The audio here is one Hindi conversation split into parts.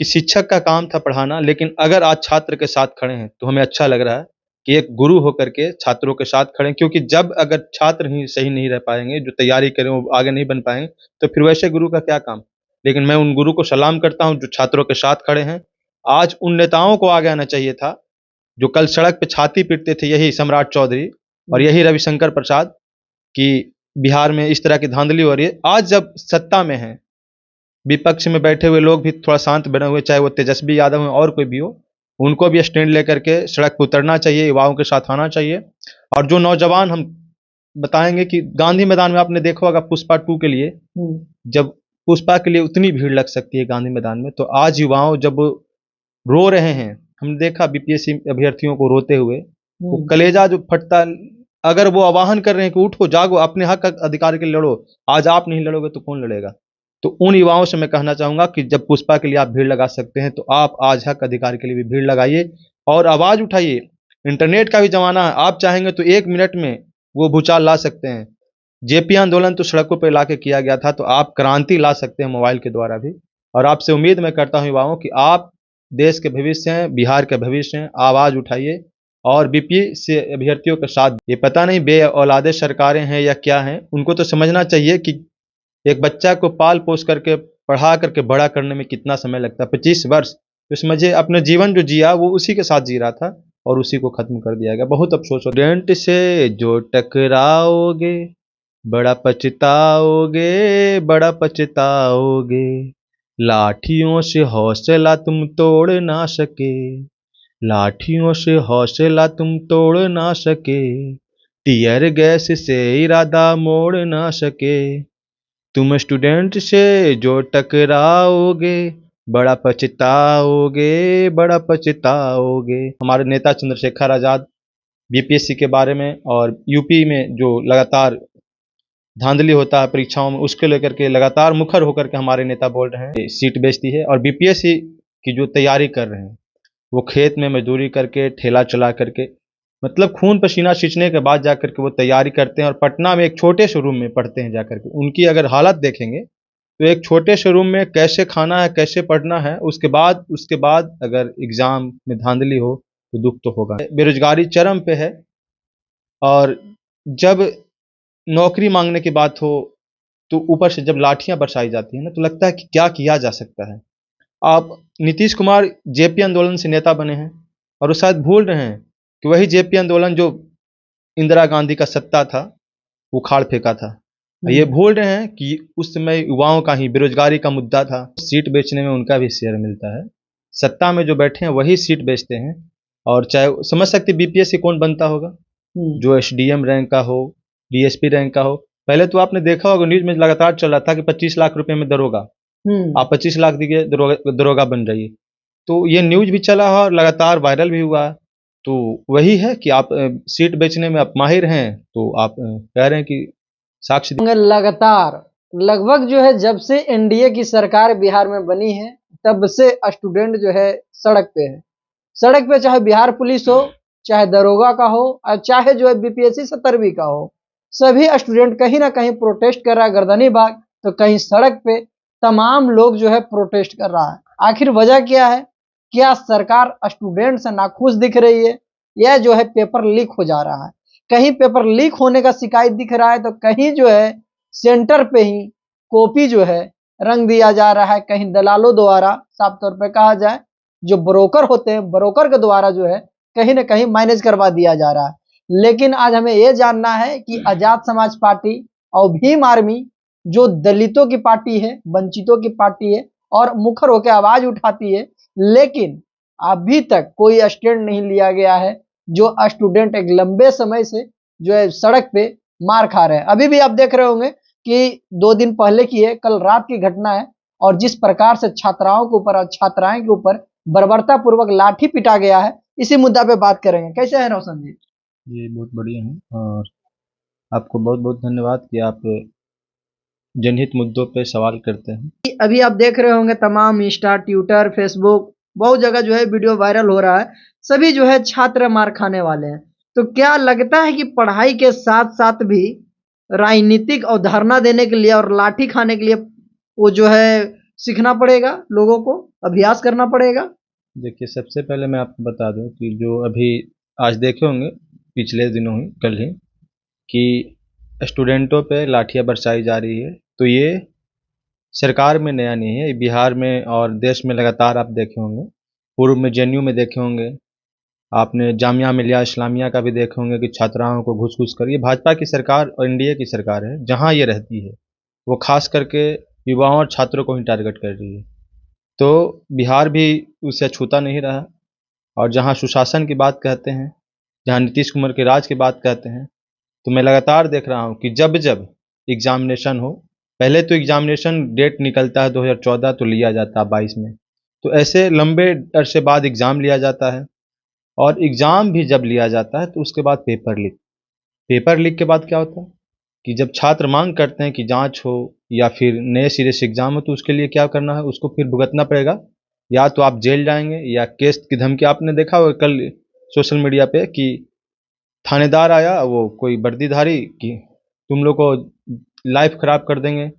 कि शिक्षक का काम था पढ़ाना, लेकिन अगर आज छात्र के साथ खड़े हैं, तो हमें अच्छा लग रहा है कि एक गुरु होकर के छात्रों के साथ खड़े हैं, क्योंकि जब अगर छात्र ही सही नहीं रह पाएँगे, जो तैयारी करें वो आगे नहीं बन पाएँगे, तो फिर वैसे गुरु का क्या काम? लेकिन मैं उन गुरु को सलाम करता हूँ, जो छात्रों के साथ खड़े हैं। आज उन नेताओं को आगे आना चाहिए था, जो कल सड़क पे छाती पीटते थे, यही सम्राट चौधरी और यही रविशंकर प्रसाद, कि बिहार में इस तरह की धांधली हो रही है। आज जब सत्ता में हैं, विपक्ष में बैठे हुए लोग भी थोड़ा शांत बने हुए, चाहे वो तेजस्वी यादव हो और कोई भी हो, उनको भी स्टैंड लेकर के सड़क पे उतरना चाहिए, युवाओं के साथ आना चाहिए। और जो नौजवान हम बताएँगे कि गांधी मैदान में आपने देखा होगा पुष्पा 2 के लिए, जब पुष्पा के लिए उतनी भीड़ लग सकती है गांधी मैदान में, तो आज युवाओं जब रो रहे हैं, हमने देखा बीपीएससी अभ्यर्थियों को रोते हुए, वो कलेजा जो फटता, अगर वो आह्वान कर रहे हैं कि उठो, जागो, अपने हक अधिकार के लिए लड़ो, आज आप नहीं लड़ोगे तो कौन लड़ेगा? तो उन युवाओं से मैं कहना चाहूँगा कि जब पुष्पा के लिए आप भीड़ लगा सकते हैं, तो आप आज हक अधिकार के लिए भी भीड़ लगाइए और आवाज़ उठाइए। इंटरनेट का भी ज़माना है, आप चाहेंगे तो 1 मिनट में वो भूचाल ला सकते हैं। जेपी आंदोलन तो सड़कों पे लाके किया गया था, तो आप क्रांति ला सकते हैं मोबाइल के द्वारा भी। और आपसे उम्मीद मैं करता हूँ युवाओं कि आप देश के भविष्य हैं, बिहार के भविष्य हैं, आवाज़ उठाइए और बीपीएससी अभ्यर्थियों के साथ। ये पता नहीं बे-औलादे सरकारें हैं या क्या हैं, उनको तो समझना चाहिए कि एक बच्चा को पाल-पोस करके, पढ़ा करके बड़ा करने में कितना समय लगता है, 25 वर्ष। तो समझिए अपने जीवन जो जिया वो उसी के साथ जी रहा था और उसी को खत्म कर दिया गया। बहुत अफ़सोस हो। स्टूडेंट से जो टकराओगे, बड़ा पछताओगे, बड़ा पछताओगे। लाठियों से हौसला तुम तोड़ ना सके, लाठियों से हौसला तुम तोड़ ना सके, टीयर गैस से इरादा मोड़ ना सके। तुम स्टूडेंट से जो टकराओगे, बड़ा पछताओगे, बड़ा पछताओगे। हमारे नेता चंद्रशेखर आज़ाद बीपीएससी के बारे में और यूपी में जो लगातार धांधली होता है परीक्षाओं में, उसके लेकर के लगातार मुखर होकर के हमारे नेता बोल रहे हैं सीट बेचती है। और बीपीएससी की जो तैयारी कर रहे हैं, वो खेत में मजदूरी करके, ठेला चला करके, मतलब खून पसीना सींचने के बाद जाकर के वो तैयारी करते हैं और पटना में एक छोटे से रूम में पढ़ते हैं जाकर के। उनकी अगर हालत देखेंगे तो एक छोटे से रूम में कैसे खाना है, कैसे पढ़ना है, उसके बाद अगर एग्ज़ाम में धांधली हो तो दुःख तो होगा। बेरोज़गारी चरम पे है और जब नौकरी माँगने की बात हो, तो ऊपर से जब लाठियाँ बरसाई जाती हैं ना, तो लगता है कि क्या किया जा सकता है। आप नीतीश कुमार जेपी आंदोलन से नेता बने हैं और वो शायद भूल रहे हैं कि वही जेपी आंदोलन जो इंदिरा गांधी का सत्ता था, वो उखाड़ फेंका था। ये भूल रहे हैं कि उस समय युवाओं का ही बेरोजगारी का मुद्दा था। सीट बेचने में उनका भी शेयर मिलता है। सत्ता में जो बैठे हैं वही सीट बेचते हैं। और चाहे समझ सकते बीपीएससी कौन बनता होगा, जो एसडीएम रैंक का हो, डीएसपी रैंक का हो। पहले तो आपने देखा होगा न्यूज में लगातार चल रहा था कि 25 लाख रुपए में दरोगा, आप 25 लाख दीजिए दरोगा बन जाइए। तो ये न्यूज भी चला है और लगातार वायरल भी हुआ है। तो वही है कि आप सीट बेचने में आप माहिर हैं, तो आप कह रहे हैं कि साक्ष्य लगातार लगभग जो है जब से एनडीए की सरकार बिहार में बनी है, तब से स्टूडेंट जो है सड़क पे है। सड़क पे चाहे बिहार पुलिस हो, चाहे दरोगा का हो और चाहे जो है बीपीएससी 70वीं का हो, सभी स्टूडेंट कहीं ना कहीं प्रोटेस्ट कर रहा है। गर्दनी बाग तो कहीं सड़क पे तमाम लोग जो है प्रोटेस्ट कर रहा है। आखिर वजह क्या है? क्या सरकार स्टूडेंट से नाखुश दिख रही है या जो है पेपर लीक हो जा रहा है? कहीं पेपर लीक होने का शिकायत दिख रहा है, तो कहीं जो है सेंटर पे ही कॉपी जो है रंग दिया जा रहा है। कहीं दलालों द्वारा, साफ तौर पे कहा जाए जो ब्रोकर होते हैं, ब्रोकर के द्वारा जो है कहीं ना कहीं मैनेज करवा दिया जा रहा है। लेकिन आज हमें यह जानना है कि आजाद समाज पार्टी और भीम आर्मी जो दलितों की पार्टी है, वंचितों की पार्टी है और मुखर होकर आवाज उठाती है, लेकिन अभी तक कोई स्टैंड नहीं लिया गया है। जो स्टूडेंट एक लंबे समय से जो है सड़क पे मार खा रहे हैं। अभी भी आप देख रहे होंगे कि 2 दिन पहले की है, कल रात की घटना है और जिस प्रकार से छात्राओं के ऊपर और छात्राएं के ऊपर बर्बरता पूर्वक लाठी पिटा गया है, इसी मुद्दा पे बात करेंगे। कैसे है रोशन जी? ये बहुत बढ़िया है और आपको बहुत बहुत धन्यवाद कि आप जनहित मुद्दों पे सवाल करते हैं। अभी आप देख रहे होंगे तमाम इंस्टा, ट्विटर, फेसबुक बहुत जगह जो है वीडियो वायरल हो रहा है। सभी जो है छात्र मार खाने वाले हैं। तो क्या लगता है कि पढ़ाई के साथ साथ भी राजनीतिक अवधारणा देने के लिए और लाठी खाने के लिए वो जो है सीखना पड़ेगा, लोगों को अभ्यास करना पड़ेगा? देखिए, सबसे पहले मैं आपको बता दूं कि जो अभी आज देखे होंगे पिछले दिनों ही कल ही कि स्टूडेंटों पे लाठियां बरसाई जा रही है, तो ये सरकार में नया नहीं है, ये बिहार में और देश में लगातार आप देखे होंगे। पूर्व में जेएनयू में देखे होंगे, आपने जामिया मिलिया इस्लामिया का भी देखे होंगे कि छात्राओं को घूस घूस कर, ये भाजपा की सरकार और एनडीए की सरकार है जहां ये रहती है, वो खास करके युवाओं और छात्रों को ही टारगेट कर रही है। तो बिहार भी उससे छूता नहीं रहा। और जहां सुशासन की बात कहते हैं, जहां नीतीश कुमार के राज की बात कहते हैं, तो मैं लगातार देख रहा हूं कि जब जब एग्जामिनेशन हो, पहले तो एग्जामिनेशन डेट निकलता है 2014, तो लिया जाता है 22 में, तो ऐसे लंबे अरसे बाद एग्ज़ाम लिया जाता है। और एग्ज़ाम भी जब लिया जाता है तो उसके बाद पेपर लीक के बाद क्या होता है कि जब छात्र मांग करते हैं कि जांच हो या फिर नए सिरे से एग्ज़ाम हो, तो उसके लिए क्या करना है, उसको फिर भुगतना पड़ेगा। या तो आप जेल जाएंगे या केस की धमकी। आपने देखा होगा कल सोशल मीडिया पे कि थानेदार आया, वो कोई वर्दीधारी, कि तुम लोग को लाइफ खराब कर देंगे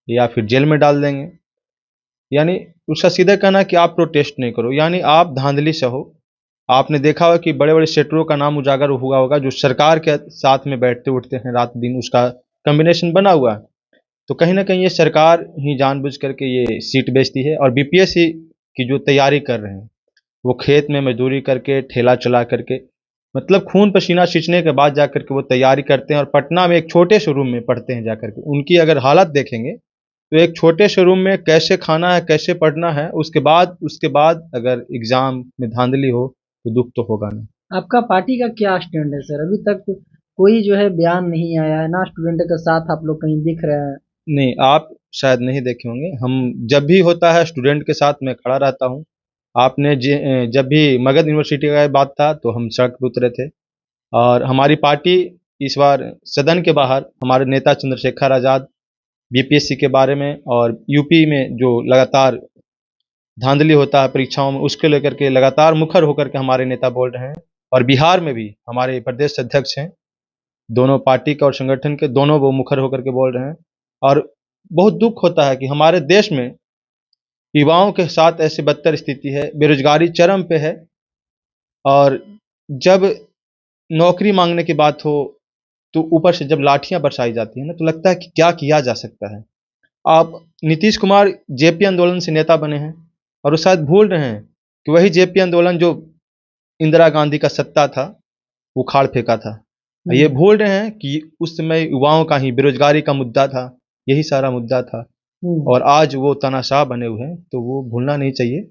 या फिर जेल में डाल देंगे। यानी उसका सीधा कहना है कि आप प्रोटेस्ट नहीं करो, यानी आप धांधली से हो। आपने देखा होगा कि बड़े बड़े सेटरों का नाम उजागर हुआ होगा जो सरकार के साथ में बैठते उठते हैं रात दिन, उसका कॉम्बिनेशन बना हुआ है। तो कहीं ना कहीं ये सरकार ही जानबूझ करके ये सीट बेचती है। और बीपीएससी की जो तैयारी कर रहे हैं, वो खेत में मजदूरी करके, ठेला चला करके, मतलब खून पसीना सींचने के बाद जाकर के वो तैयारी करते हैं और पटना में एक छोटे से रूम में पढ़ते हैं जाकर के। उनकी अगर हालत देखेंगे तो एक छोटे से रूम में कैसे खाना है, कैसे पढ़ना है, उसके बाद अगर एग्जाम में धांधली हो तो दुख तो होगा नहीं। आपका पार्टी का क्या स्टैंड है सर? अभी तक कोई जो है बयान नहीं आया है, ना स्टूडेंट के साथ आप लोग कहीं दिख रहे हैं। नहीं, आप शायद नहीं देखे होंगे, हम जब भी होता है स्टूडेंट के साथ मैं खड़ा रहता हूँ। आपने जब भी मगध यूनिवर्सिटी का बात था तो हम सड़क पर उतरे थे। और हमारी पार्टी इस बार सदन के बाहर हमारे नेता चंद्रशेखर आज़ाद बीपीएससी के बारे में और यूपी में जो लगातार धांधली होता है परीक्षाओं में, उसके लेकर के लगातार मुखर होकर के हमारे नेता बोल रहे हैं। और बिहार में भी हमारे प्रदेश अध्यक्ष हैं, दोनों पार्टी के और संगठन के, दोनों वो मुखर होकर के बोल रहे हैं। और बहुत दुख होता है कि हमारे देश में युवाओं के साथ ऐसी बदतर स्थिति है, बेरोजगारी चरम पे है। और जब नौकरी मांगने की बात हो तो ऊपर से जब लाठियां बरसाई जाती है ना, तो लगता है कि क्या किया जा सकता है। आप नीतीश कुमार जेपी आंदोलन से नेता बने हैं और वो शायद भूल रहे हैं कि वही जेपी आंदोलन जो इंदिरा गांधी का सत्ता था उखाड़ फेंका था। ये हम्म। भूल रहे हैं कि उस समय युवाओं का ही बेरोजगारी का मुद्दा था, यही सारा मुद्दा था। हम्म। और आज वो तानाशाह बने हुए हैं, तो वो भूलना नहीं चाहिए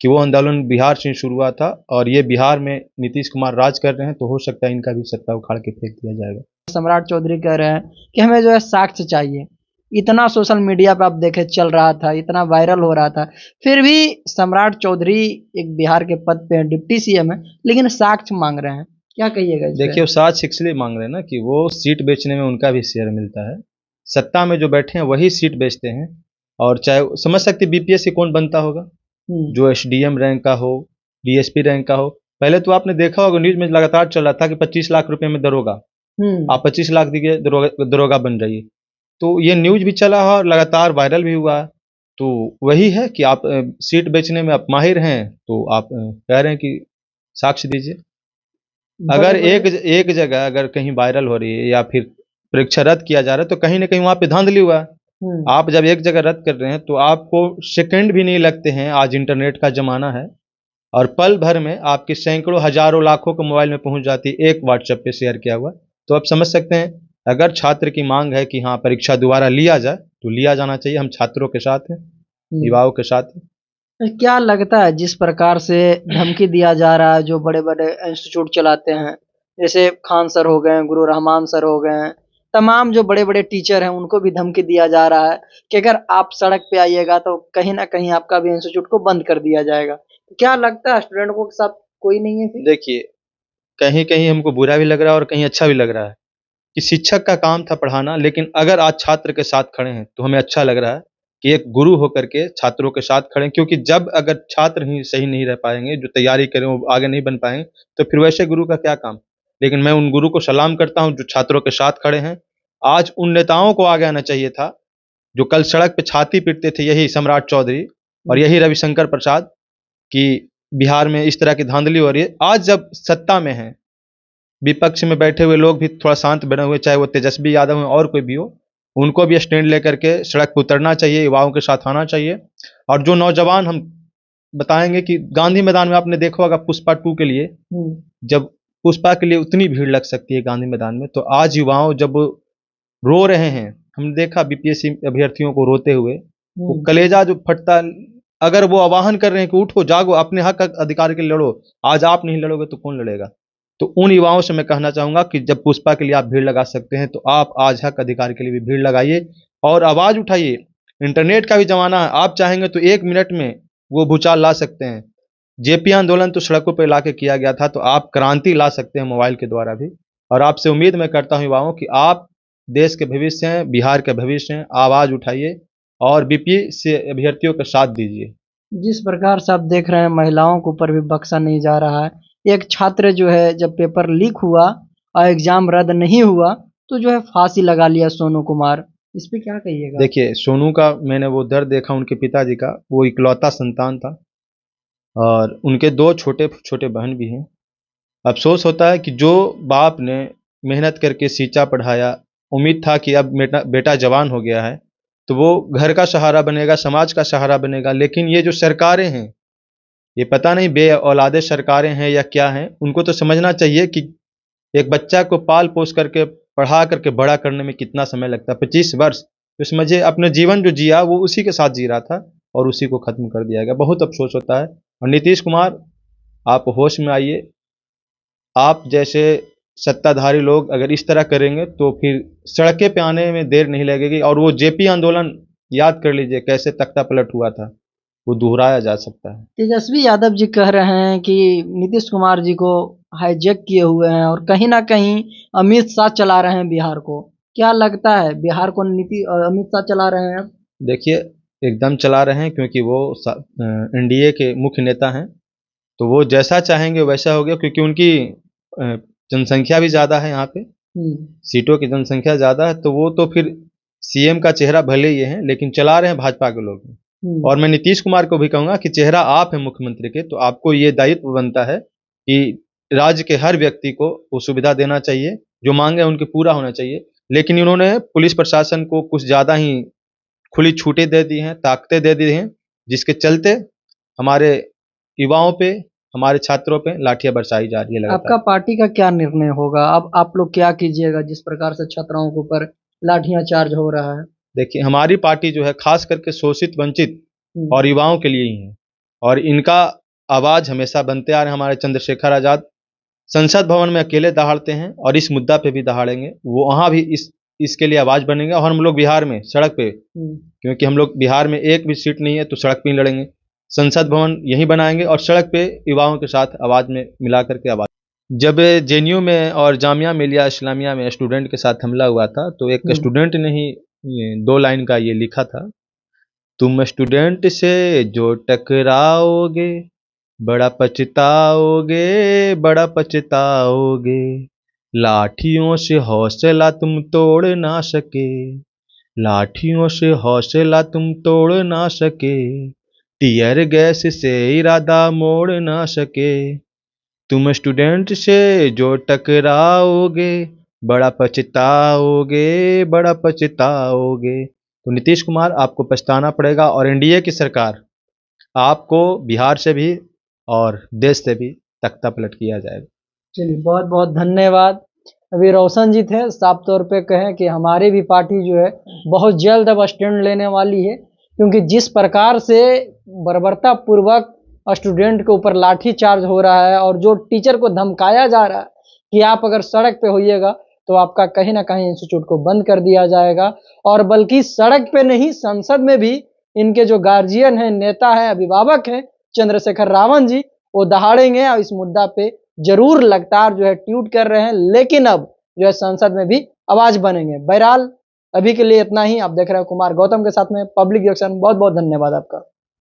कि वो आंदोलन बिहार से शुरू हुआ था। और ये बिहार में नीतीश कुमार राज कर रहे हैं, तो हो सकता है इनका भी सत्ता उखाड़ के फेंक दिया जाएगा। सम्राट चौधरी कह रहे हैं कि हमें जो है साक्ष्य चाहिए। इतना सोशल मीडिया पे आप देखे चल रहा था, इतना वायरल हो रहा था, फिर भी सम्राट चौधरी एक बिहार के पद पे हैं, डिप्टी सीएम है, लेकिन साक्ष्य मांग रहे हैं। क्या कहिएगा इस पे? देखिए, वो साक्ष्य इसलिए मांग रहे हैं ना कि वो सीट बेचने में उनका भी शेयर मिलता है। सत्ता में जो बैठे हैं वही सीट बेचते हैं। और चाहे समझ सकते बीपीएससी कौन बनता होगा, हम्म। जो एसडीएम रैंक का हो, डीएसपी रैंक का हो। पहले तो आपने देखा होगा न्यूज में लगातार चल रहा था कि 25 लाख रुपए में दरोगा, हम्म। आप 25 लाख दीजिए दरोगा दरोगा बन जाइए। तो ये न्यूज भी चला है और लगातार वायरल भी हुआ है। तो वही है कि आप सीट बेचने में आप माहिर हैं, तो आप कह रहे हैं कि साक्ष्य दीजिए। बड़े अगर बड़े। एक जगह अगर कहीं वायरल हो रही है या फिर परीक्षा रद्द किया जा रहा है, तो कहीं ना कहीं वहां पे धांधली हुआ है। हम्म। आप जब एक जगह रद्द कर रहे हैं तो आपको सेकंड भी नहीं लगते हैं, आज इंटरनेट का जमाना है। और पल भर में आपके सैकड़ों हजारों लाखों के मोबाइल में पहुंच जाती है एक व्हाट्सएप पे शेयर किया हुआ। तो आप समझ सकते हैं, अगर छात्र की मांग है कि हाँ परीक्षा दोबारा लिया जाए, तो लिया जाना चाहिए। हम छात्रों के साथ हैं, युवाओं के साथ हैं। क्या लगता है जिस प्रकार से धमकी दिया जा रहा है, जो बड़े बड़े इंस्टीट्यूट चलाते हैं, जैसे खान सर हो गए, गुरु रहमान सर हो गए, तमाम जो बड़े बड़े टीचर हैं उनको भी धमकी दिया जा रहा है कि अगर आप सड़क पे आइएगा तो कहीं ना कहीं आपका भी इंस्टीट्यूट को बंद कर दिया जाएगा। तो क्या लगता है स्टूडेंट के साथ कोई नहीं है फिर? देखिए, कहीं कहीं हमको बुरा भी लग रहा है और कहीं अच्छा भी लग रहा है कि शिक्षक का काम था पढ़ाना, लेकिन अगर आज छात्र के साथ खड़े हैं तो हमें अच्छा लग रहा है कि एक गुरु होकर के छात्रों के साथ खड़े हैं। क्योंकि जब अगर छात्र ही सही नहीं रह पाएंगे, जो तैयारी करें वो आगे नहीं बन पाएंगे, तो फिर वैसे गुरु का क्या काम। लेकिन मैं उन गुरु को सलाम करता हूँ जो छात्रों के साथ खड़े हैं। आज उन नेताओं को आगे आना चाहिए था जो कल सड़क पे छाती पीटते थे, यही सम्राट चौधरी और यही रविशंकर प्रसाद, कि बिहार में इस तरह की धांधली हो रही है। आज जब सत्ता में है, विपक्ष में बैठे हुए लोग भी थोड़ा शांत बने हुए, चाहे वो तेजस्वी यादव हो और कोई भी हो, उनको भी स्टैंड लेकर के सड़क पर उतरना चाहिए, युवाओं के साथ आना चाहिए। और जो नौजवान, हम बताएंगे कि गांधी मैदान में आपने देखा होगा पुष्पा 2 के लिए, जब पुष्पा के लिए उतनी भीड़ लग सकती है गांधी मैदान में, तो आज युवाओं जब रो रहे हैं, हमने देखा बीपीएससी अभ्यर्थियों को रोते हुए, वो कलेजा जो फटता, अगर वो आह्वान कर रहे हैं कि उठो जागो, अपने हक अधिकार के लिए लड़ो, आज आप नहीं लड़ोगे तो कौन लड़ेगा। तो उन युवाओं से मैं कहना चाहूंगा कि जब पुष्पा के लिए आप भीड़ लगा सकते हैं, तो आप आज हक अधिकार के लिए भी भीड़ लगाइए और आवाज उठाइए। इंटरनेट का भी जमाना है, आप चाहेंगे तो 1 मिनट में वो भूचाल ला सकते हैं। जेपी आंदोलन तो सड़कों पर ला के किया गया था, तो आप क्रांति ला सकते हैं मोबाइल के द्वारा भी। और आपसे उम्मीद मैं करता हूं युवाओं कि आप देश के भविष्य हैं, बिहार के भविष्य हैं, आवाज उठाइए और बीपीएससी अभ्यर्थियों का साथ दीजिए। जिस प्रकार से आप देख रहे हैं, महिलाओं के ऊपर भी बख्शा नहीं जा रहा है। एक छात्र जो है, जब पेपर लीक हुआ और एग्जाम रद्द नहीं हुआ, तो जो है फांसी लगा लिया सोनू कुमार। इस पे क्या कहिएगा? देखिए, सोनू का मैंने वो दर्द देखा, उनके पिताजी का, वो इकलौता संतान था और उनके 2 छोटे छोटे बहन भी हैं। अफसोस होता है कि जो बाप ने मेहनत करके सींचा पढ़ाया, उम्मीद था कि अब बेटा जवान हो गया है तो वो घर का सहारा बनेगा, समाज का सहारा बनेगा, लेकिन ये जो सरकारें हैं, ये पता नहीं बे औलादे सरकारें हैं या क्या हैं। उनको तो समझना चाहिए कि एक बच्चा को पाल पोस करके पढ़ा करके बड़ा करने में कितना समय लगता है, 25 वर्ष। तो समझिए अपने जीवन जो जिया वो उसी के साथ जी रहा था और उसी को खत्म कर दिया गया। बहुत अफसोस होता है। और नीतीश कुमार, आप होश में आइए। आप जैसे सत्ताधारी लोग अगर इस तरह करेंगे तो फिर सड़कें पे आने में देर नहीं लगेगी। और वो जेपी आंदोलन याद कर लीजिए कैसे तख्ता पलट हुआ था, वो दोहराया जा सकता है। तेजस्वी यादव जी कह रहे हैं कि नीतीश कुमार जी को हाईजैक किए हुए हैं और कहीं ना कहीं अमित शाह चला रहे हैं बिहार को। क्या लगता है, बिहार को अमित शाह चला रहे हैं? देखिए, एकदम चला रहे हैं, क्योंकि वो एनडीए के मुख्य नेता हैं, तो वो जैसा चाहेंगे वैसा होगा, क्योंकि उनकी जनसंख्या भी ज़्यादा है यहाँ पे, सीटों की जनसंख्या ज़्यादा है, तो वो तो फिर सीएम का चेहरा भले ही है, लेकिन चला रहे हैं भाजपा के लोग। और मैं नीतीश कुमार को भी कहूँगा कि चेहरा आप हैं मुख्यमंत्री के, तो आपको ये दायित्व बनता है कि राज्य के हर व्यक्ति को वो सुविधा देना चाहिए, जो मांगे उनके पूरा होना चाहिए। लेकिन इन्होंने पुलिस प्रशासन को कुछ ज़्यादा ही खुली छूटें दे दी हैं, ताकतें दे दी हैं, जिसके चलते हमारे युवाओं पे, हमारे छात्रों पे लाठियां बरसाई जा रही है लगातार। आपका पार्टी का क्या निर्णय होगा? अब आप लोग क्या कीजिएगा जिस प्रकार से छात्राओं के ऊपर लाठियां चार्ज हो रहा है? देखिए, हमारी पार्टी जो है खास करके शोषित, वंचित और युवाओं के लिए ही है, और इनका आवाज हमेशा बनते आ रहे हैं। हमारे चंद्रशेखर आजाद संसद भवन में अकेले दहाड़ते हैं और इस मुद्दा पे भी दहाड़ेंगे, वो वहां भी इसके लिए आवाज बनेंगे। और हम लोग बिहार में सड़क पे, क्योंकि हम लोग बिहार में एक भी सीट नहीं है, तो सड़क पे ही लड़ेंगे। संसद भवन यहीं बनाएंगे और सड़क पे युवाओं के साथ आवाज में मिला करके आवाज। जब जेएनयू में और जामिया मिलिया इस्लामिया में स्टूडेंट के साथ हमला हुआ था, तो एक स्टूडेंट ने ही 2 लाइन का ये लिखा था, तुम स्टूडेंट से जो टकराओगे बड़ा पछताओगे, बड़ा पछताओगे, लाठियों से हौसला तुम तोड़ ना सके, लाठियों से हौसला तुम तोड़ ना सके, टीयर गैस से इरादा मोड़ ना सके, तुम स्टूडेंट से जो टकराओगे बड़ा पछताओगे, बड़ा पछताओगे। तो नीतीश कुमार, आपको पछताना पड़ेगा और एनडीए की सरकार आपको बिहार से भी और देश से भी तख्ता पलट किया जाएगा। चलिए, बहुत बहुत धन्यवाद। अभी रोशन जी थे, साफ तौर पे कहें कि हमारी भी पार्टी जो है बहुत जल्द अब स्टैंड लेने वाली है, क्योंकि जिस प्रकार से बर्बरता पूर्वक स्टूडेंट के ऊपर लाठी चार्ज हो रहा है और जो टीचर को धमकाया जा रहा है कि आप अगर सड़क पे होइएगा तो आपका कहीं ना कहीं इंस्टीट्यूट को बंद कर दिया जाएगा। और बल्कि सड़क पे नहीं, संसद में भी इनके जो गार्जियन हैं, नेता हैं, अभिभावक हैं, चंद्रशेखर रावण जी, वो दहाड़ेंगे और इस मुद्दा पे जरूर लगातार जो है ट्वीट कर रहे हैं, लेकिन अब जो है संसद में भी आवाज बनेंगे। बहरहाल अभी के लिए इतना ही। आप देख रहे हैं कुमार गौतम के साथ में पब्लिक रिएक्शन। बहुत बहुत धन्यवाद आपका।